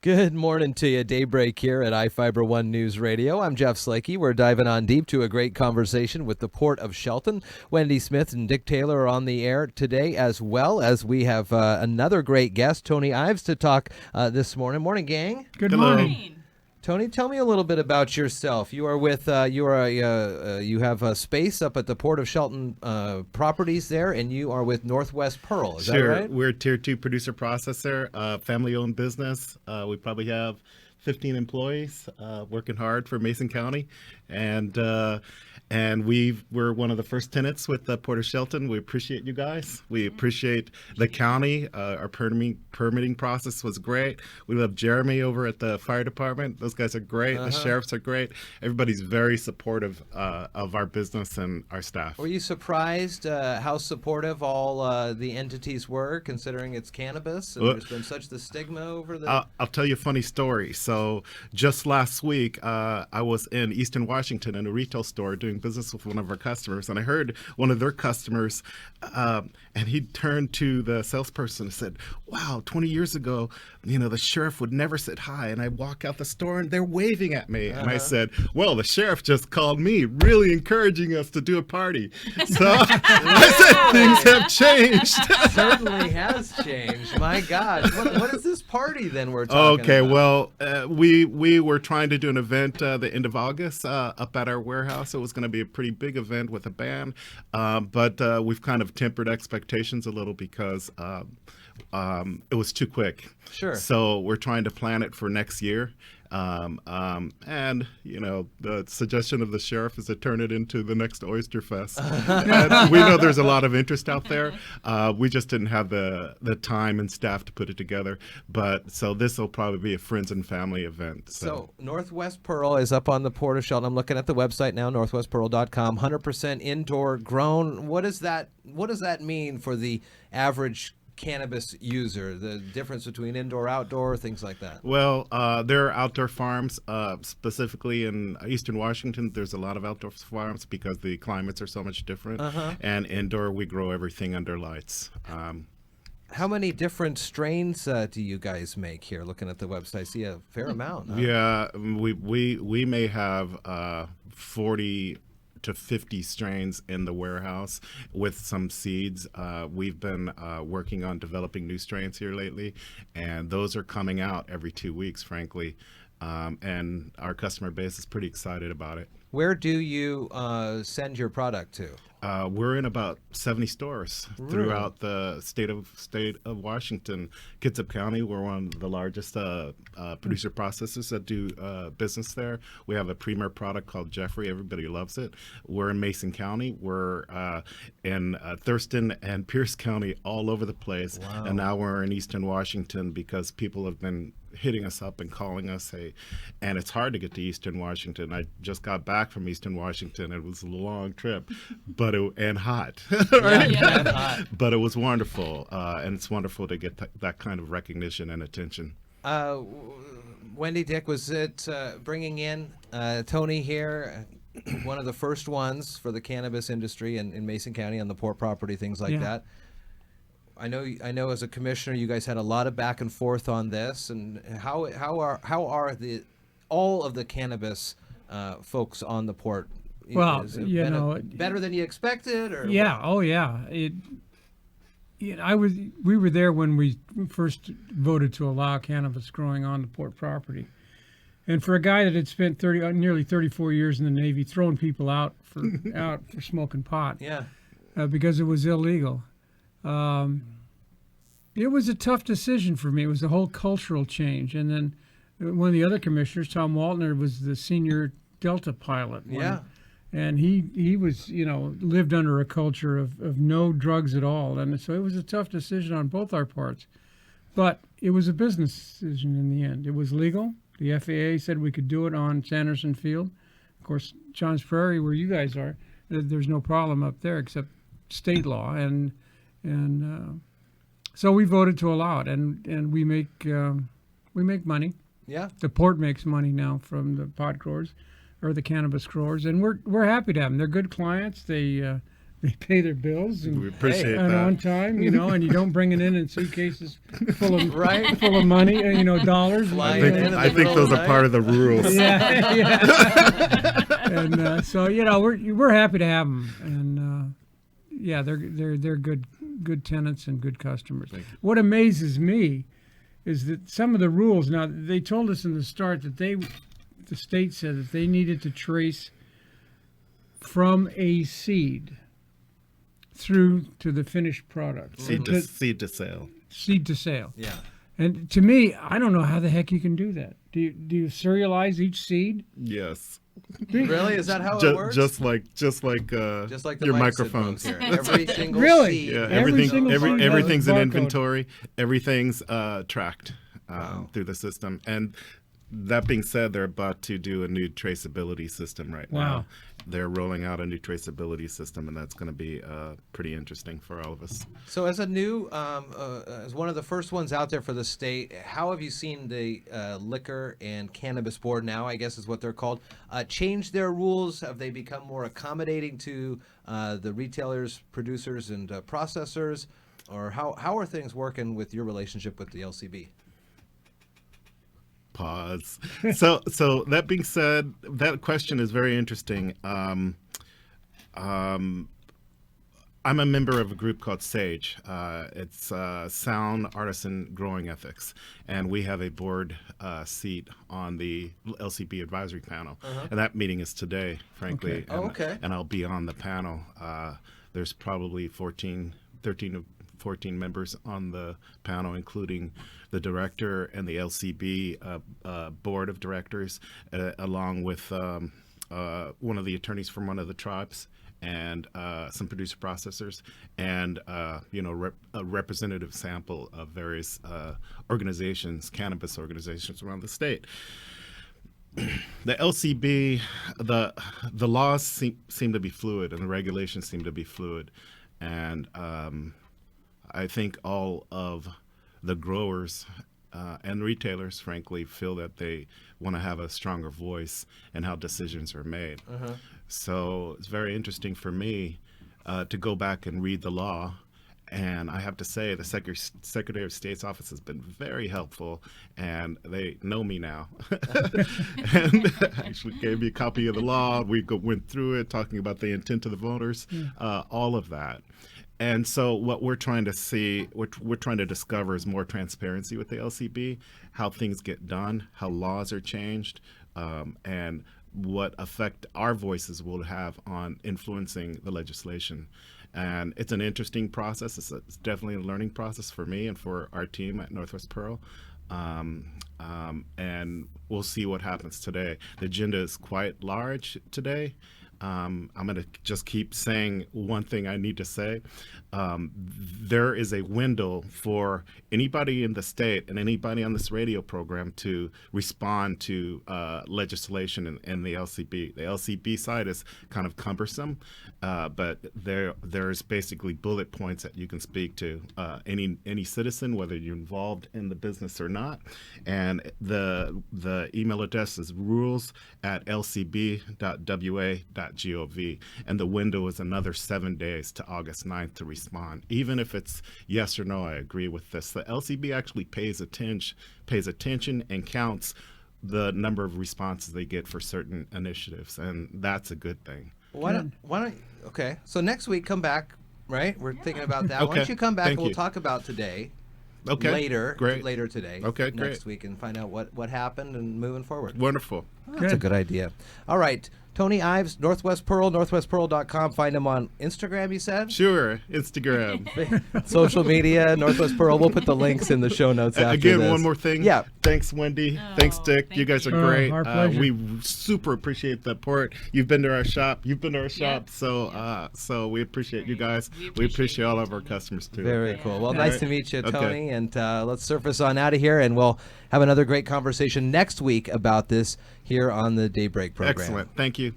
Good morning to you. Daybreak here at iFiber One News Radio. I'm Jeff Slakey. We're diving on deep to a great conversation with the Port of Shelton. Wendy Smith and Dick Taylor are on the air today, as well as we have another great guest, Tony Ives, to talk this morning. Morning, gang. Good morning. Tony, tell me a little bit about yourself. You are with you have a space up at the Port of Shelton properties there, and you are with Northwest Pearl. Is that right? We're a Tier 2 producer processor, family-owned business. We probably have 15 employees working hard for Mason County, and we're one of the first tenants with the Port of Shelton. We appreciate you guys. We appreciate the county. Our permitting process was great. We love Jeremy over at the fire department. Those guys are great. The sheriffs are great. Everybody's very supportive of our business and our staff. Were you surprised how supportive all the entities were, considering it's cannabis and there's been such the stigma over the... I'll tell you a funny story. So just last week, I was in Eastern Washington in a retail store doing business with one of our customers, and I heard one of their customers, and he turned to the salesperson and said, "Wow, 20 years ago, the sheriff would never sit hi." And I walk out the store and they're waving at me. And I said, "Well, the sheriff just called me, really encouraging us to do a party." So I said, things have changed. It certainly has changed. My gosh. What is this party then we're talking about? Okay, well, we were trying to do an event the end of August up at our warehouse. It was going to be a pretty big event with a band, but we've kind of tempered expectations a little because it was too quick. Sure. So we're trying to plan it for next year. And the suggestion of the sheriff is to turn it into the next Oyster Fest. And we know there's a lot of interest out there. We just didn't have the time and staff to put it together. But so this will probably be a friends and family event. So Northwest Pearl is up on the Port of Shelton. I'm looking at the website now, northwestpearl.com. 100% indoor grown. What does that mean for the average cannabis user, the difference between indoor, outdoor, things like that? Well, there are outdoor farms, specifically in Eastern Washington. There's a lot of outdoor farms because the climates are so much different. And indoor, we grow everything under lights. How many different strains do you guys make here? Looking at the website, I see a fair amount. Huh? Yeah, we may have 40 to 50 strains in the warehouse with some seeds. We've been working on developing new strains here lately, and those are coming out every 2 weeks, frankly. And our customer base is pretty excited about it. Where do you send your product to? We're in about 70 stores throughout the state of Washington. Kitsap County, we're one of the largest producer processors that do business there. We have a premier product called Jeffrey. Everybody loves it. We're in Mason County. We're in Thurston and Pierce County, all over the place. Wow. And now we're in Eastern Washington because people have been hitting us up and calling us, and it's hard to get to Eastern Washington. I just got back from Eastern Washington. It was a long trip, and hot, right? Yeah, hot. But it was wonderful, and it's wonderful to get that kind of recognition and attention. Wendy, Dick, was it bringing in Tony here, one of the first ones for the cannabis industry in Mason County on the port property, things like that? I know. As a commissioner, you guys had a lot of back and forth on this, and how are all of the cannabis folks on the port? Well, better than you expected, or yeah, oh yeah. We were there when we first voted to allow cannabis growing on the port property, and for a guy that had spent nearly 34 years in the Navy, throwing people out for smoking pot, because it was illegal. It was a tough decision for me. It was a whole cultural change. And then one of the other commissioners, Tom Waltner, was the senior Delta pilot. And he was, lived under a culture of no drugs at all. And so it was a tough decision on both our parts. But it was a business decision in the end. It was legal. The FAA said we could do it on Sanderson Field. Of course, Johns Prairie, where you guys are, there's no problem up there except state law. And so we voted to allow it, and we make money. Yeah. The port makes money now from the pot growers, or the cannabis growers, and we're happy to have them. They're good clients. They they pay their bills We and, appreciate and that. on time, and you don't bring it in suitcases full of Right. full of money, dollars. Flying you in know. in the I think middle those of are the part night. of the rules. Yeah. And so we're happy to have them, and they're good tenants and good customers. What amazes me is that some of the rules. Now they told us in the start that the state said that they needed to trace from a seed through to the finished product. Seed to sale. Seed to sale. Yeah. And to me, I don't know how the heck you can do that. Do you serialize each seed? Yes. Really? Is that how it works? Just like Just like the your mic microphones. signals here. Every single Really? seed. Yeah, Every single seed has a everything's in barcode. inventory. Everything's tracked through the system. And that being said, they're about to do a new traceability system right Wow. now. They're rolling out a new traceability system, and that's going to be pretty interesting for all of us. So as a new, as one of the first ones out there for the state, how have you seen the Liquor and Cannabis Board, now I guess is what they're called, change their rules? Have they become more accommodating to the retailers, producers, and processors? Or how are things working with your relationship with the LCB? Pause. So that being said, that question is very interesting. I'm a member of a group called SAGE. It's Sound Artisan Growing Ethics, and we have a board seat on the LCB advisory panel. And that meeting is today, frankly. Okay. Oh, okay. And I'll be on the panel. There's probably 13 to 14 members on the panel, including the director and the LCB board of directors, along with one of the attorneys from one of the tribes, and some producer processors, and a representative sample of various organizations, cannabis organizations around the state. The LCB, the laws seem to be fluid, and the regulations seem to be fluid, and I think all of the growers and retailers, frankly, feel that they want to have a stronger voice in how decisions are made. So it's very interesting for me to go back and read the law. And I have to say, the Secretary of State's office has been very helpful, and they know me now. And actually gave me a copy of the law. We went through it, talking about the intent of the voters, all of that. And so what we're trying to see, we're trying to discover is more transparency with the LCB, how things get done, how laws are changed, and what effect our voices will have on influencing the legislation. And it's an interesting process. It's definitely a learning process for me and for our team at Northwest Pearl. And we'll see what happens today. The agenda is quite large today. I'm going to just keep saying one thing I need to say. There is a window for anybody in the state and anybody on this radio program to respond to legislation in the LCB. The LCB side is kind of cumbersome, but there's basically bullet points that you can speak to any citizen, whether you're involved in the business or not. And the email address is rules@lcb.wa.gov, and the window is another 7 days to August 9th to respond. Even if it's yes or no, I agree with this. The LCB actually pays attention and counts the number of responses they get for certain initiatives, and that's a good thing. Why don't okay, so next week come back, right? We're thinking about that. Why Okay, don't you come back thank and we'll you. talk about today. Okay, Later great. today. Okay, next great. week, and find out what happened and moving forward. Wonderful. That's a good idea. All right, Tony Ives, Northwest Pearl, northwestpearl.com. Find him on Instagram, you said? Sure, Instagram. Social media, Northwest Pearl. We'll put the links in the show notes after Again, this. one more thing. Yeah. Thanks, Wendy. Thanks, Dick. thank You guys are you. great. Our pleasure. We super appreciate the support. You've been to our shop. You've been to our shop. So we appreciate you guys. We appreciate all of our customers too. Very cool. Well, All nice right. to meet you, Okay. Tony. And let's surface on out of here, and we'll have another great conversation next week about this here on the Daybreak program. Excellent. Thank you.